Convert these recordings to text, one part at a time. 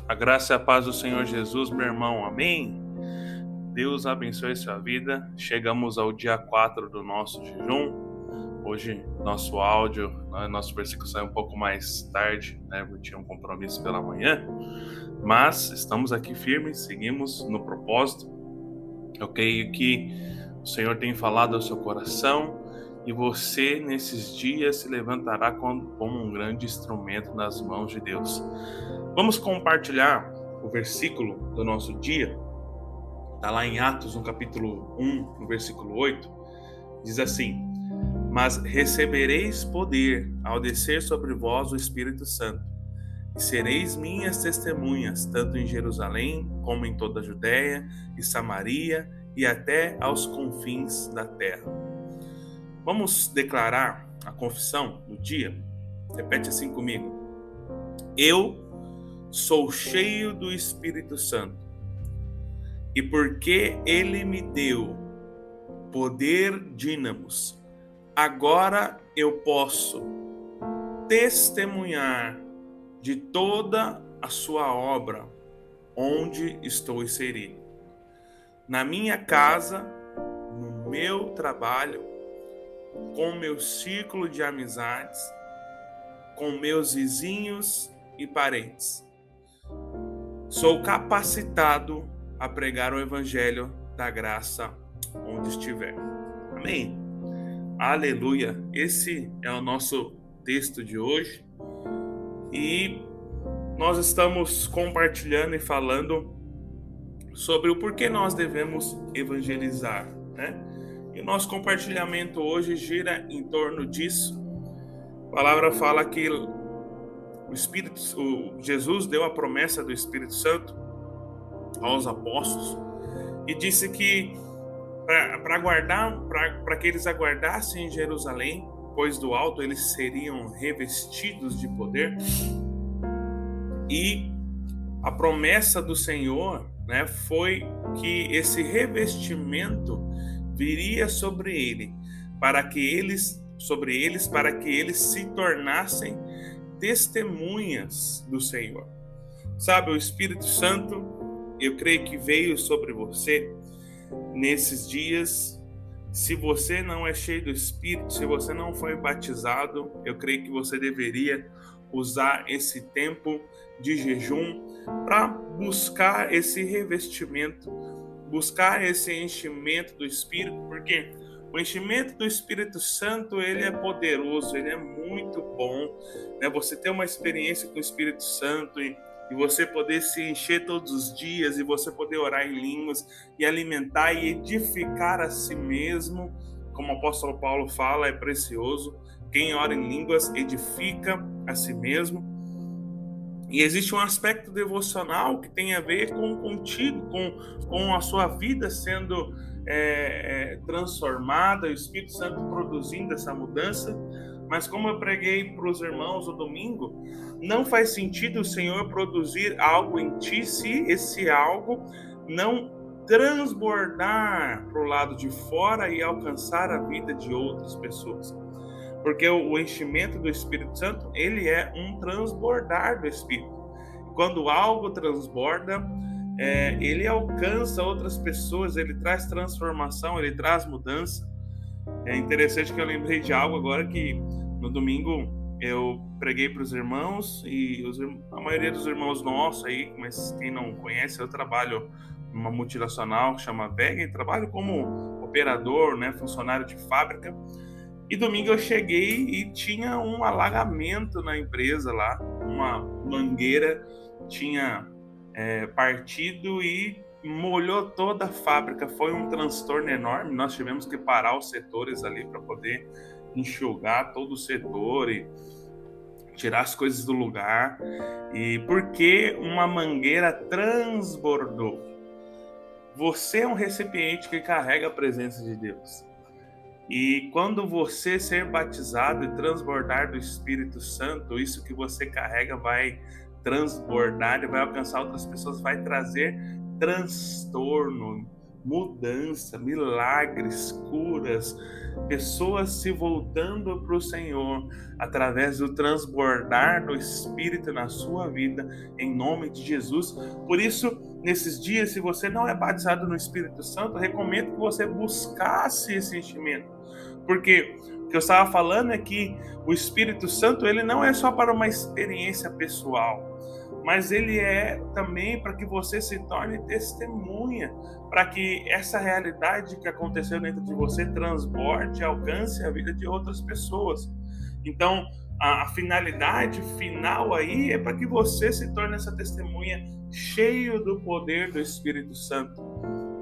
A graça e a paz do Senhor Jesus, meu irmão, amém? Deus abençoe sua vida. Chegamos ao dia 4 do nosso jejum. Hoje, nosso áudio, nosso versículo sai um pouco mais tarde, né? Eu tinha um compromisso pela manhã, mas estamos aqui firmes, seguimos no propósito. Eu creio que o Senhor tem falado ao seu coração e você, nesses dias, se levantará como um grande instrumento nas mãos de Deus. Vamos compartilhar o versículo do nosso dia. Está lá em Atos, no capítulo 1, no versículo 8. Diz assim: Mas recebereis poder ao descer sobre vós o Espírito Santo, e sereis minhas testemunhas, tanto em Jerusalém, como em toda a Judéia e Samaria, e até aos confins da terra. Vamos declarar a confissão do dia? Repete assim comigo. Eu sou cheio do Espírito Santo, e porque Ele me deu poder dínamos, agora eu posso testemunhar de toda a sua obra onde estou inserido. Na minha casa, no meu trabalho, com meu círculo de amizades, com meus vizinhos e parentes. Sou capacitado a pregar o evangelho da graça onde estiver. Amém? Aleluia! Esse é o nosso texto de hoje e nós estamos compartilhando e falando sobre o porquê nós devemos evangelizar, né? E o nosso compartilhamento hoje gira em torno disso. A palavra fala que Jesus deu a promessa do Espírito Santo aos apóstolos e disse que para que eles aguardassem em Jerusalém, pois do alto eles seriam revestidos de poder. E a promessa do Senhor, né, foi que esse revestimento viria sobre eles para que eles se tornassem testemunhas do Senhor. Sabe, o Espírito Santo, eu creio que veio sobre você nesses dias. Se você não é cheio do Espírito, se você não foi batizado, eu creio que você deveria usar esse tempo de jejum para buscar esse revestimento, buscar esse enchimento do Espírito, porque o enchimento do Espírito Santo, ele é poderoso, ele é muito bom, né? Você ter uma experiência com o Espírito Santo e você poder se encher todos os dias, e você poder orar em línguas e alimentar e edificar a si mesmo, como o apóstolo Paulo fala, é precioso. Quem ora em línguas edifica a si mesmo. E existe um aspecto devocional que tem a ver contigo, com a sua vida sendo transformada, o Espírito Santo produzindo essa mudança. Mas como eu preguei para os irmãos no domingo, não faz sentido o Senhor produzir algo em ti se esse algo não transbordar para o lado de fora e alcançar a vida de outras pessoas. Porque o enchimento do Espírito Santo, ele é um transbordar do Espírito. Quando algo transborda, ele alcança outras pessoas, ele traz transformação, ele traz mudança. É interessante que eu lembrei de algo agora, que no domingo eu preguei para os irmãos, e a maioria dos irmãos nossos aí, mas quem não conhece, eu trabalho numa multinacional que chama WEG, trabalho como operador, né, funcionário de fábrica. E domingo eu cheguei e tinha um alagamento na empresa lá, uma mangueira tinha partido e molhou toda a fábrica. Foi um transtorno enorme, nós tivemos que parar os setores ali para poder enxugar todo o setor e tirar as coisas do lugar. E porque uma mangueira transbordou. Você é um recipiente que carrega a presença de Deus. E quando você ser batizado e transbordar do Espírito Santo, isso que você carrega vai transbordar e vai alcançar outras pessoas, vai trazer transtorno, mudança, milagres, curas, pessoas se voltando para o Senhor através do transbordar do Espírito na sua vida, em nome de Jesus. Por isso, nesses dias, se você não é batizado no Espírito Santo, recomendo que você buscasse esse enchimento, porque o que eu estava falando é que o Espírito Santo, ele não é só para uma experiência pessoal, mas ele é também para que você se torne testemunha, para que essa realidade que aconteceu dentro de você transborde e alcance a vida de outras pessoas. Então, a finalidade final aí é para que você se torne essa testemunha cheio do poder do Espírito Santo,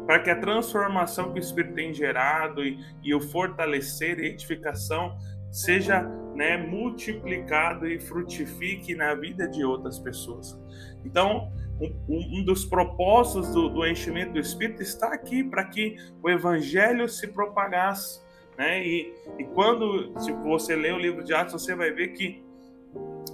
para que a transformação que o Espírito tem gerado e o fortalecer e edificação seja, né, multiplicado e frutifique na vida de outras pessoas. Então, um dos propósitos do enchimento do Espírito está aqui, para que o Evangelho se propagasse, né? E quando, se você ler o livro de Atos, você vai ver que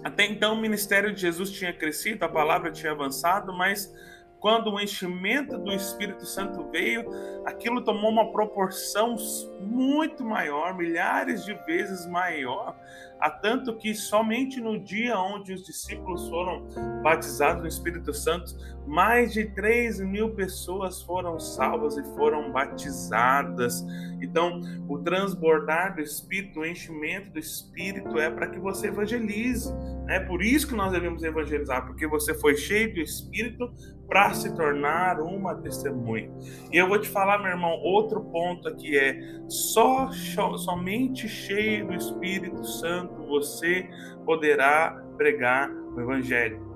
até então o ministério de Jesus tinha crescido, a palavra tinha avançado, mas quando o enchimento do Espírito Santo veio, aquilo tomou uma proporção muito maior, milhares de vezes maior, a tanto que somente no dia onde os discípulos foram batizados no Espírito Santo, mais de 3.000 pessoas foram salvas e foram batizadas. Então, o transbordar do Espírito, o enchimento do Espírito é para que você evangelize. É por isso que nós devemos evangelizar, porque você foi cheio do Espírito para se tornar uma testemunha. E eu vou te falar, meu irmão, outro ponto aqui é somente cheio do Espírito Santo você poderá pregar o Evangelho.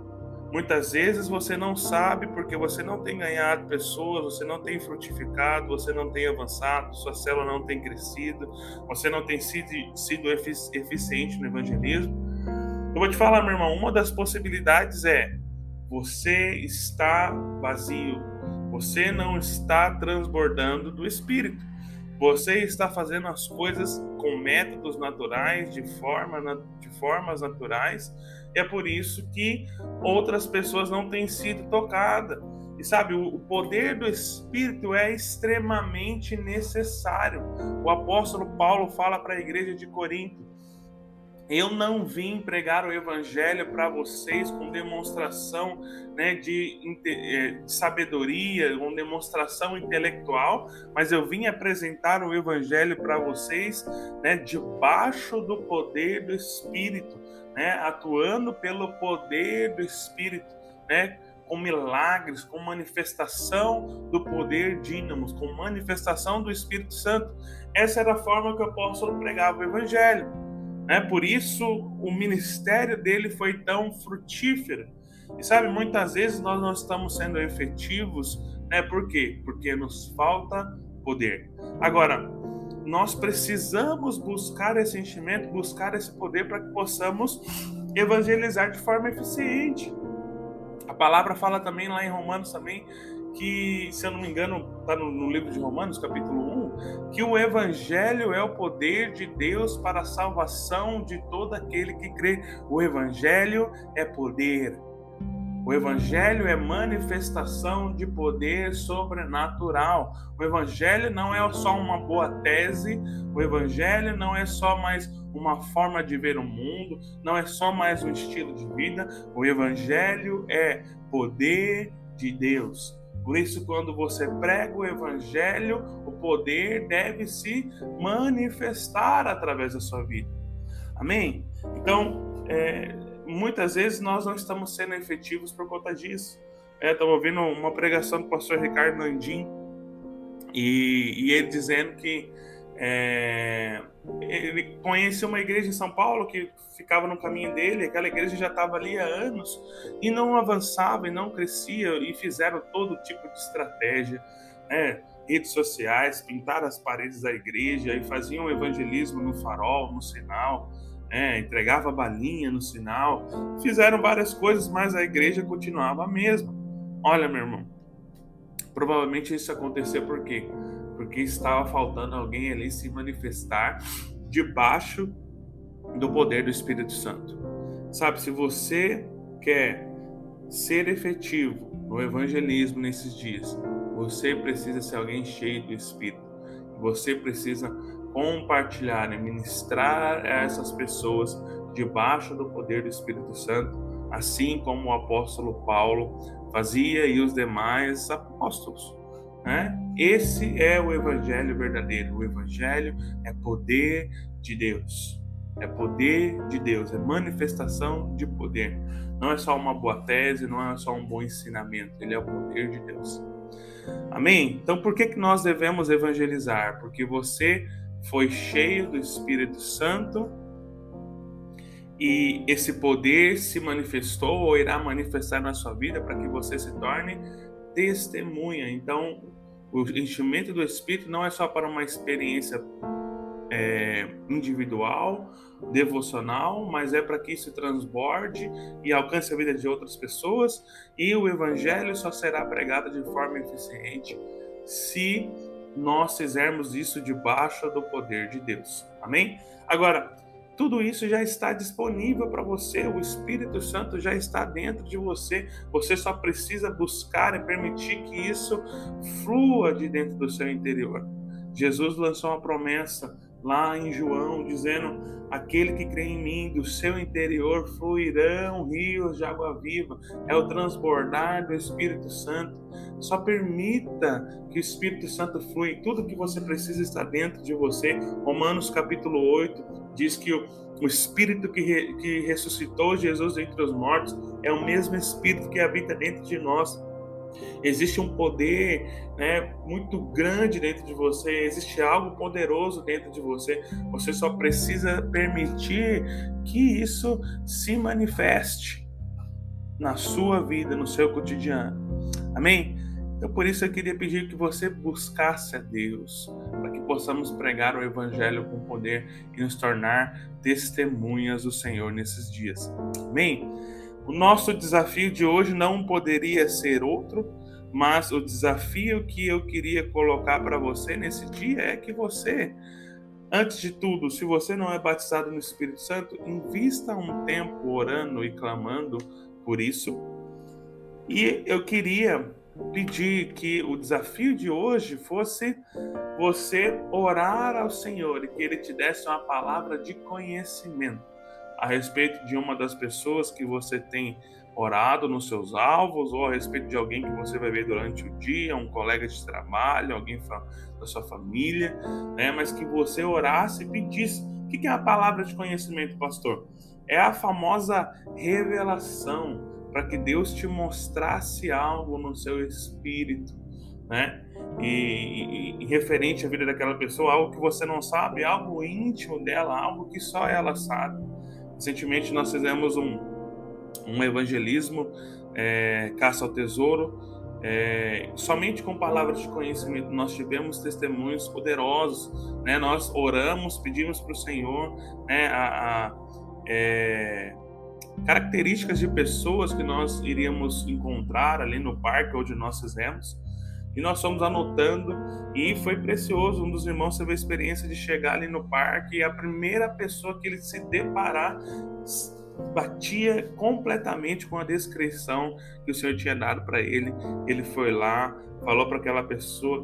Muitas vezes você não sabe porque você não tem ganhado pessoas, você não tem frutificado, você não tem avançado, sua célula não tem crescido, você não tem sido eficiente no evangelismo. Eu vou te falar, meu irmão, uma das possibilidades é você está vazio, você não está transbordando do Espírito. Você está fazendo as coisas com métodos naturais, de formas naturais, e é por isso que outras pessoas não têm sido tocadas. E sabe, o poder do Espírito é extremamente necessário. O apóstolo Paulo fala para a igreja de Corinto: eu não vim pregar o evangelho para vocês com demonstração, né, de sabedoria, com demonstração intelectual, mas eu vim apresentar o evangelho para vocês, né, debaixo do poder do Espírito, né, atuando pelo poder do Espírito, né, com milagres, com manifestação do poder dínamos, com manifestação do Espírito Santo. Essa era a forma que o apóstolo pregava o evangelho. Por isso o ministério dele foi tão frutífero. E sabe, muitas vezes nós não estamos sendo efetivos, né? Por quê? Porque nos falta poder. Agora, nós precisamos buscar esse enchimento, buscar esse poder para que possamos evangelizar de forma eficiente. A palavra fala também lá em Romanos também, que, se eu não me engano, está no livro de Romanos, capítulo 1, que o Evangelho é o poder de Deus para a salvação de todo aquele que crê. O Evangelho é poder. O Evangelho é manifestação de poder sobrenatural. O Evangelho não é só uma boa tese, o Evangelho não é só mais uma forma de ver o mundo, não é só mais um estilo de vida. O Evangelho é poder de Deus. Por isso, quando você prega o Evangelho, o poder deve se manifestar através da sua vida. Amém? Então, muitas vezes nós não estamos sendo efetivos por conta disso. Estava ouvindo uma pregação do pastor Ricardo Landim, e ele dizendo que ele conheceu uma igreja em São Paulo que ficava no caminho dele. Aquela igreja já estava ali há anos e não avançava e não crescia, e fizeram todo tipo de estratégia, redes sociais, pintaram as paredes da igreja e faziam evangelismo no farol, no sinal, entregava balinha no sinal, fizeram várias coisas, mas a igreja continuava a mesma. Olha, meu irmão, provavelmente isso aconteceu por quê? Porque estava faltando alguém ali se manifestar debaixo do poder do Espírito Santo. Sabe, se você quer ser efetivo no evangelismo nesses dias, Você precisa ser alguém cheio do Espírito. Você precisa compartilhar e ministrar a essas pessoas debaixo do poder do Espírito Santo, assim como o apóstolo Paulo fazia e os demais apóstolos, né? Esse é o evangelho verdadeiro. O evangelho é poder de Deus. É poder de Deus, é manifestação de poder. Não é só uma boa tese, não é só um bom ensinamento, ele é o poder de Deus. Amém? Então, por que nós devemos evangelizar? Porque você foi cheio do Espírito Santo e esse poder se manifestou ou irá manifestar na sua vida para que você se torne testemunha. Então, o enchimento do Espírito não é só para uma experiência individual, devocional, mas é para que isso transborde e alcance a vida de outras pessoas, e o evangelho só será pregado de forma eficiente se nós fizermos isso debaixo do poder de Deus. Amém? Agora, tudo isso já está disponível para você, o Espírito Santo já está dentro de você, você só precisa buscar e permitir que isso flua de dentro do seu interior. Jesus lançou uma promessa lá em João, dizendo: aquele que crê em mim, do seu interior fluirão rios de água viva. É o transbordar do Espírito Santo. Só permita que o Espírito Santo flua. Tudo que você precisa está dentro de você. Romanos capítulo 8 diz que o Espírito que ressuscitou Jesus dentre os mortos é o mesmo Espírito que habita dentro de nós. Existe um poder, né, muito grande dentro de você, existe algo poderoso dentro de você. Você só precisa permitir que isso se manifeste na sua vida, no seu cotidiano. Amém? Então, por isso eu queria pedir que você buscasse a Deus, para que possamos pregar o Evangelho com poder e nos tornar testemunhas do Senhor nesses dias. Amém? O nosso desafio de hoje não poderia ser outro, mas o desafio que eu queria colocar para você nesse dia é que você, antes de tudo, se você não é batizado no Espírito Santo, invista um tempo orando e clamando por isso. E eu queria pedir que o desafio de hoje fosse você orar ao Senhor e que Ele te desse uma palavra de conhecimento a respeito de uma das pessoas que você tem orado nos seus alvos, ou a respeito de alguém que você vai ver durante o dia, um colega de trabalho, alguém da sua família, né? Mas que você orasse e pedisse. O que é a palavra de conhecimento, pastor? É a famosa revelação, para que Deus te mostrasse algo no seu espírito, né? E referente à vida daquela pessoa, algo que você não sabe, algo íntimo dela, algo que só ela sabe. Recentemente nós fizemos um evangelismo, caça ao tesouro, somente com palavras de conhecimento. Nós tivemos testemunhos poderosos, né? Nós oramos, pedimos para o Senhor, né, características de pessoas que nós iríamos encontrar ali no parque onde nós fizemos, e nós fomos anotando, e foi precioso. Um dos irmãos teve a experiência de chegar ali no parque e a primeira pessoa que ele se deparar batia completamente com a descrição que o Senhor tinha dado para ele. Ele foi lá, falou para aquela pessoa,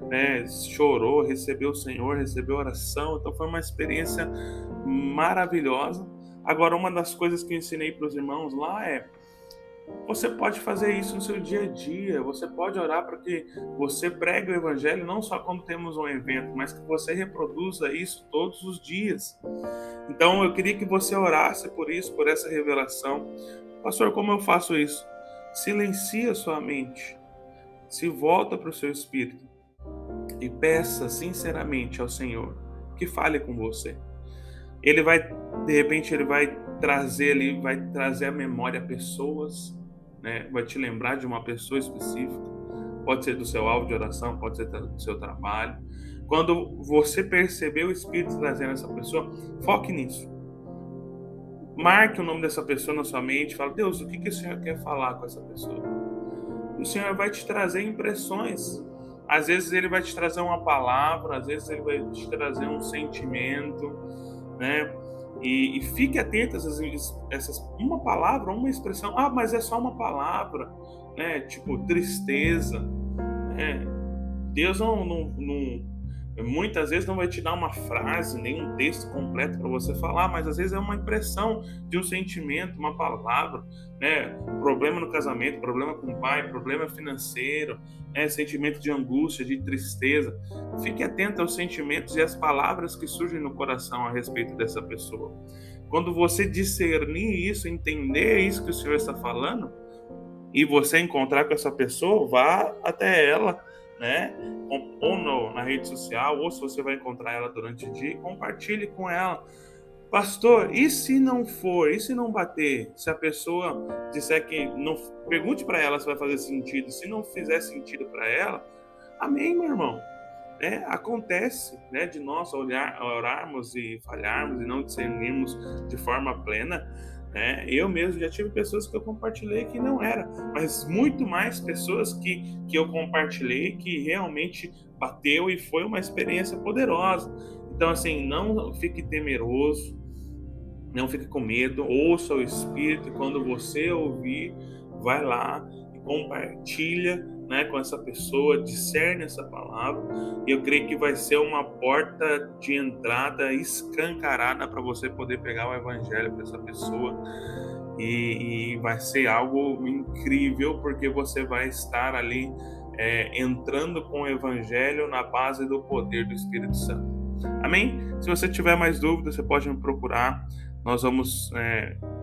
né, chorou, recebeu o Senhor, recebeu a oração. Então foi uma experiência maravilhosa. Agora, uma das coisas que eu ensinei para os irmãos lá você pode fazer isso no seu dia a dia, você pode orar para que você pregue o Evangelho não só quando temos um evento, mas que você reproduza isso todos os dias. Então eu queria que você orasse por isso, por essa revelação. Pastor, como eu faço isso? Silencia sua mente, se volta para o seu espírito e peça sinceramente ao Senhor que fale com você. Ele vai, de repente, ele vai trazer à memória pessoas, né? Vai te lembrar de uma pessoa específica, pode ser do seu alvo de oração, pode ser do seu trabalho. Quando você perceber o Espírito trazendo essa pessoa, foque nisso. Marque o nome dessa pessoa na sua mente, fala: Deus, o que o Senhor quer falar com essa pessoa? O Senhor vai te trazer impressões. Às vezes ele vai te trazer uma palavra, às vezes ele vai te trazer um sentimento, né? E fique atento a essas uma palavra, uma expressão. Ah, mas é só uma palavra, né? Tipo tristeza. né? Deus muitas vezes não vai te dar uma frase, nem um texto completo para você falar, mas às vezes é uma impressão de um sentimento, uma palavra, né? Problema no casamento, problema com o pai, problema financeiro, né? Sentimento de angústia, de tristeza. Fique atento aos sentimentos e às palavras que surgem no coração a respeito dessa pessoa. Quando você discernir isso, entender isso que o Senhor está falando, e você encontrar com essa pessoa, vá até ela, né? Ou na rede social, ou se você vai encontrar ela durante o dia, compartilhe com ela. Pastor, e se não for? E se não bater? Se a pessoa disser que não, pergunte para ela se vai fazer sentido. Se não fizer sentido para ela, amém, meu irmão. Acontece, né, de nós orarmos e falharmos e não discernirmos de forma plena, né? Eu mesmo já tive pessoas que eu compartilhei que não era, mas muito mais pessoas que eu compartilhei que realmente bateu e foi uma experiência poderosa. Então, assim, não fique temeroso, não fique com medo, ouça o Espírito, e quando você ouvir, vai lá e compartilha, né, com essa pessoa, discerne essa palavra, e eu creio que vai ser uma porta de entrada escancarada para você poder pegar o evangelho para essa pessoa, e vai ser algo incrível, porque você vai estar ali entrando com o evangelho na base do poder do Espírito Santo. Amém? Se você tiver mais dúvidas, você pode me procurar. Nós vamos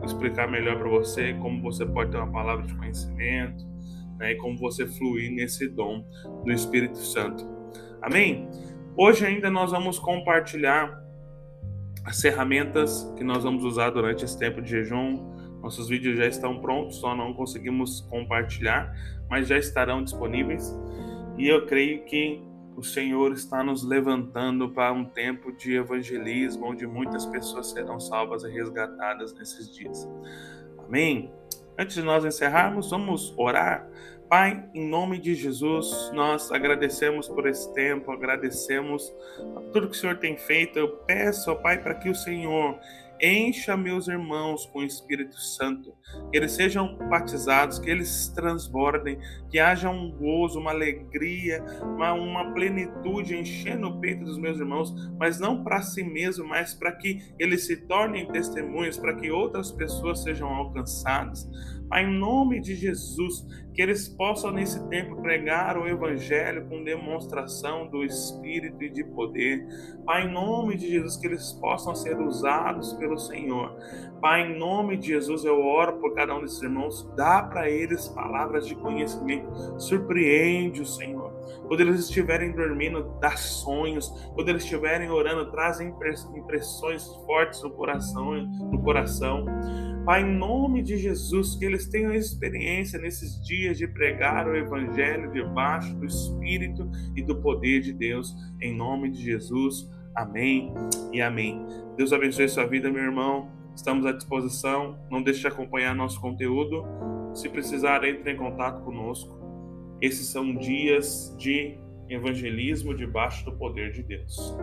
explicar melhor para você como você pode ter uma palavra de conhecimento, né, e como você fluir nesse dom do Espírito Santo. Amém? Hoje ainda nós vamos compartilhar as ferramentas que nós vamos usar durante esse tempo de jejum. Nossos vídeos já estão prontos, só não conseguimos compartilhar, mas já estarão disponíveis. E eu creio que o Senhor está nos levantando para um tempo de evangelismo, onde muitas pessoas serão salvas e resgatadas nesses dias. Amém? Antes de nós encerrarmos, vamos orar. Pai, em nome de Jesus, nós agradecemos por esse tempo, agradecemos por tudo que o Senhor tem feito. Eu peço, ó Pai, para que o Senhor encha meus irmãos com o Espírito Santo, que eles sejam batizados, que eles transbordem, que haja um gozo, uma alegria, uma plenitude enchendo o peito dos meus irmãos, mas não para si mesmo, mas para que eles se tornem testemunhas, para que outras pessoas sejam alcançadas. Pai, em nome de Jesus, que eles possam nesse tempo pregar o Evangelho com demonstração do Espírito e de poder. Pai, em nome de Jesus, que eles possam ser usados pelo Senhor. Pai, em nome de Jesus, eu oro por cada um desses irmãos, dá para eles palavras de conhecimento, surpreende o Senhor. Quando eles estiverem dormindo, dá sonhos. Quando eles estiverem orando, trazem impressões fortes no coração. Pai, em nome de Jesus, que eles tenham experiência nesses dias de pregar o Evangelho debaixo do Espírito e do poder de Deus. Em nome de Jesus, amém e amém. Deus abençoe sua vida, meu irmão. Estamos à disposição. Não deixe de acompanhar nosso conteúdo. Se precisar, entre em contato conosco. Esses são dias de evangelismo debaixo do poder de Deus.